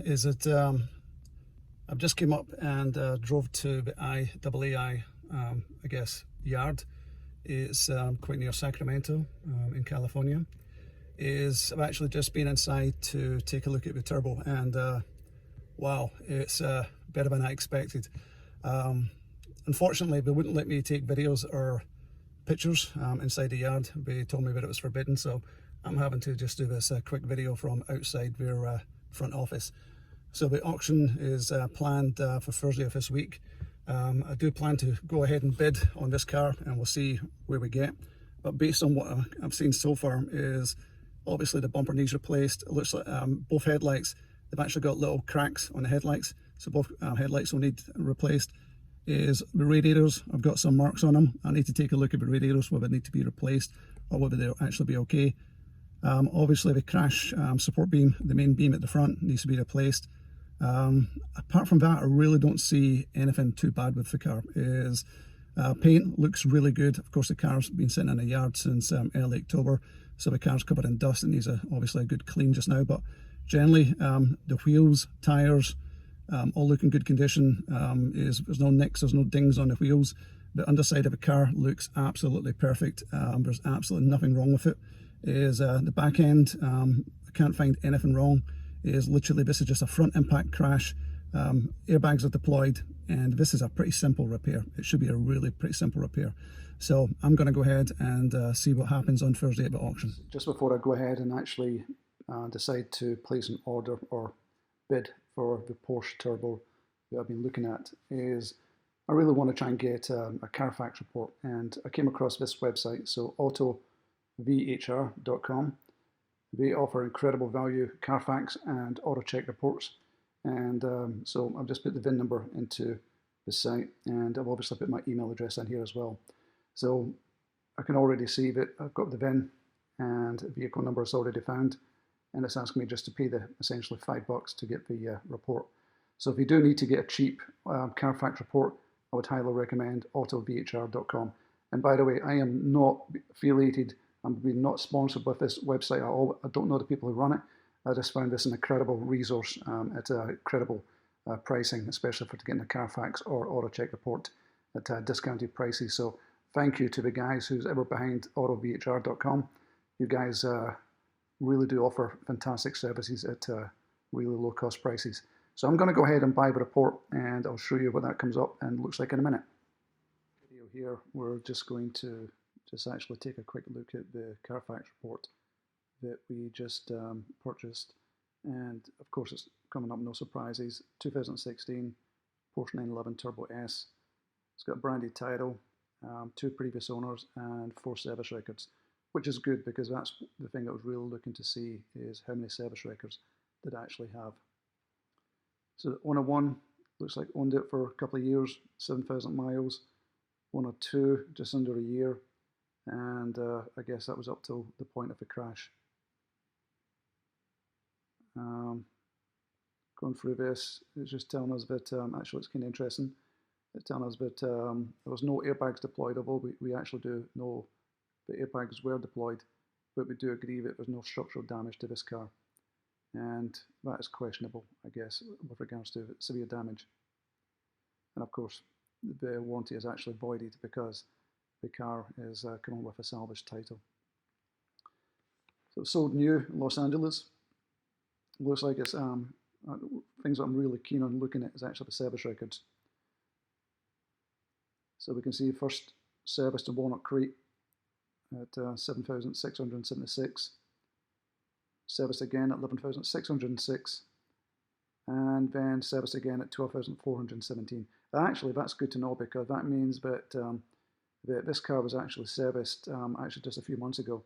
is that I've just came up and drove to the IAAI, I guess, yard. It's quite near Sacramento in California. I've actually just been inside to take a look at the turbo, and wow, it's better than I expected. Unfortunately, they wouldn't let me take videos or pictures inside the yard. They told me that it was forbidden, so I'm having to just do this quick video from outside their front office. So the auction is planned for Thursday of this week. I do plan to go ahead and bid on this car, and we'll see where we get. But based on what I've seen so far, is obviously the bumper needs replaced. It looks like both headlights, they've actually got little cracks on the headlights, so both headlights will need replaced. Is the radiators, I've got some marks on them. I need to take a look at the radiators, whether they need to be replaced or whether they'll actually be okay. Obviously the crash support beam, the main beam at the front, needs to be replaced. Apart from that, I really don't see anything too bad with the car. Paint looks really good. Of course, the car's been sitting in a yard since early October, so the car's covered in dust and needs obviously a good clean just now. But generally, the wheels, tyres, all look in good condition. There's no nicks, there's no dings on the wheels. The underside of the car looks absolutely perfect. There's absolutely nothing wrong with it. The back end, I can't find anything wrong. Literally, this is just a front impact crash. Airbags are deployed, and this is a pretty simple repair. It should be a really pretty simple repair. So I'm going to go ahead and see what happens on Thursday at the auction. Just before I go ahead and actually decide to place an order or bid for the Porsche turbo that I've been looking at, I really want to try and get a Carfax report, and I came across this website, so autovhr.com. They offer incredible value Carfax and auto check reports, and so I've just put the VIN number into the site, and I've obviously put my email address in here as well. So I can already see that I've got the VIN and vehicle number is already found, and it's asking me just to pay essentially $5 to get the report. So if you do need to get a cheap Carfax report, I would highly recommend autovhr.com. And by the way, I am not affiliated. I'm not sponsored with this website at all. I don't know the people who run it. I just found this an incredible resource at incredible pricing, especially for getting a Carfax or auto check report at discounted prices. So thank you to the guys who's ever behind autovhr.com. You guys really do offer fantastic services at really low cost prices. So I'm going to go ahead and buy the report, and I'll show you what that comes up and looks like in a minute. Video here, we're just going to actually take a quick look at the Carfax report that we just purchased, and of course it's coming up, no surprises. 2016 Porsche 911 Turbo S. It's got a branded title, 2 previous owners, and 4 service records, which is good because that's the thing I was really looking to see, is how many service records did I actually have. So owner 1 looks like owned it for a couple of years, 7,000 miles. Owner 2 just under a year, and I guess that was up till the point of the crash. Going through this, it's just telling us that, actually it's kind of interesting, it's telling us that there was no airbags deployed, although we actually do know the airbags were deployed, but we do agree that there's no structural damage to this car, and that is questionable, I guess, with regards to severe damage. And of course, the warranty is actually voided because the car is coming with a salvage title. So it's sold new in Los Angeles. Looks like it's things that I'm really keen on looking at is actually the service records. So we can see first service to Walnut Creek at 7,676. Service again at 11,606. And then service again at 12,417. Actually, that's good to know, because that means that this car was actually serviced actually just a few months ago,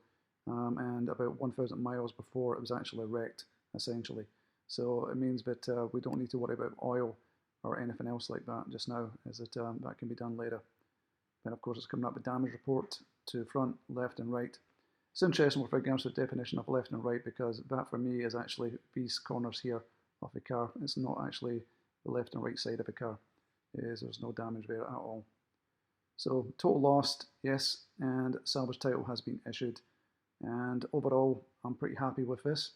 and about 1,000 miles before it was actually wrecked, essentially. So it means that we don't need to worry about oil or anything else like that just now, as that can be done later. Then of course it's coming up with damage report to front, left and right. It's interesting with regards to the definition of left and right, because that for me is actually these corners here of the car. It's not actually the left and right side of the car. There's no damage there at all. So total lost, yes, and salvage title has been issued. And overall, I'm pretty happy with this.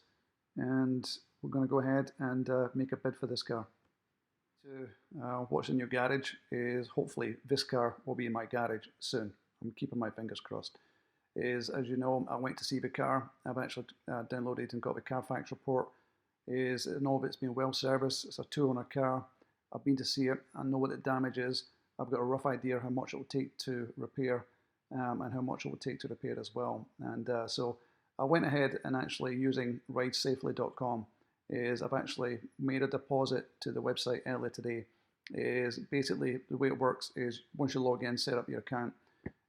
And we're going to go ahead and make a bid for this car. What's in your garage is hopefully this car will be in my garage soon. I'm keeping my fingers crossed. As you know, I went to see the car. I've actually downloaded and got the Carfax report. I know it's been well serviced. It's a 2-owner car. I've been to see it. I know what the damage is. I've got a rough idea how much it will take to repair and how much it will take to repair as well. And so I went ahead and actually using ridesafely.com I've actually made a deposit to the website earlier today. Basically the way it works is once you log in, set up your account,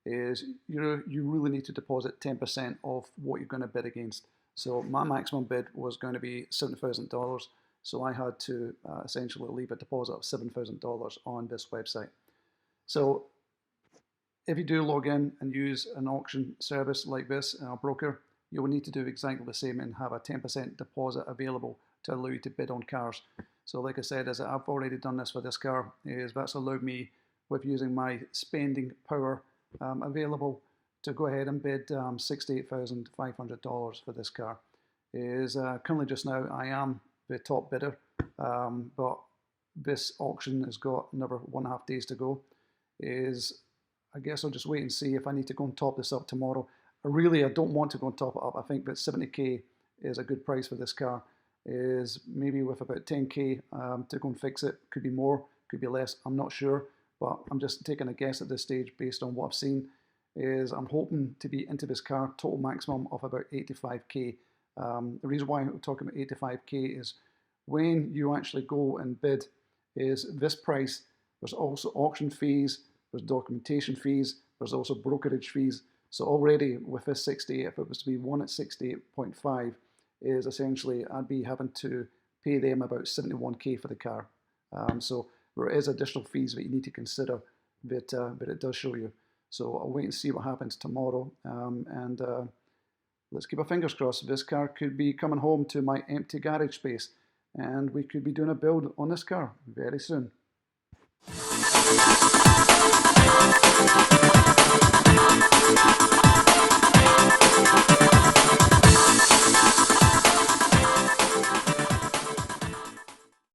you really need to deposit 10% of what you're going to bid against. So my maximum bid was going to be $7,000. So I had to essentially leave a deposit of $7,000 on this website. So if you do log in and use an auction service like this, a broker, you will need to do exactly the same and have a 10% deposit available to allow you to bid on cars. So like I said, as I've already done this for this car, that's allowed me, with using my spending power available, to go ahead and bid $68,500 for this car. Currently just now I am the top bidder, but this auction has got another 1.5 days to go. I guess I'll just wait and see if I need to go and top this up tomorrow. I don't want to go and top it up. I think that 70k is a good price for this car. Maybe with about 10k to go and fix it. Could be more, could be less, I'm not sure, but I'm just taking a guess at this stage based on what I've seen. I'm hoping to be into this car total maximum of about 85k. The reason why I'm talking about 85k is when you actually go and bid, this price, there's also auction fees, there's documentation fees, there's also brokerage fees. So already with this 68, if it was to be one at 68.5, essentially I'd be having to pay them about 71k for the car. So there is additional fees that you need to consider that it does show you. So I'll wait and see what happens tomorrow, and let's keep our fingers crossed. This car could be coming home to my empty garage space, and we could be doing a build on this car very soon.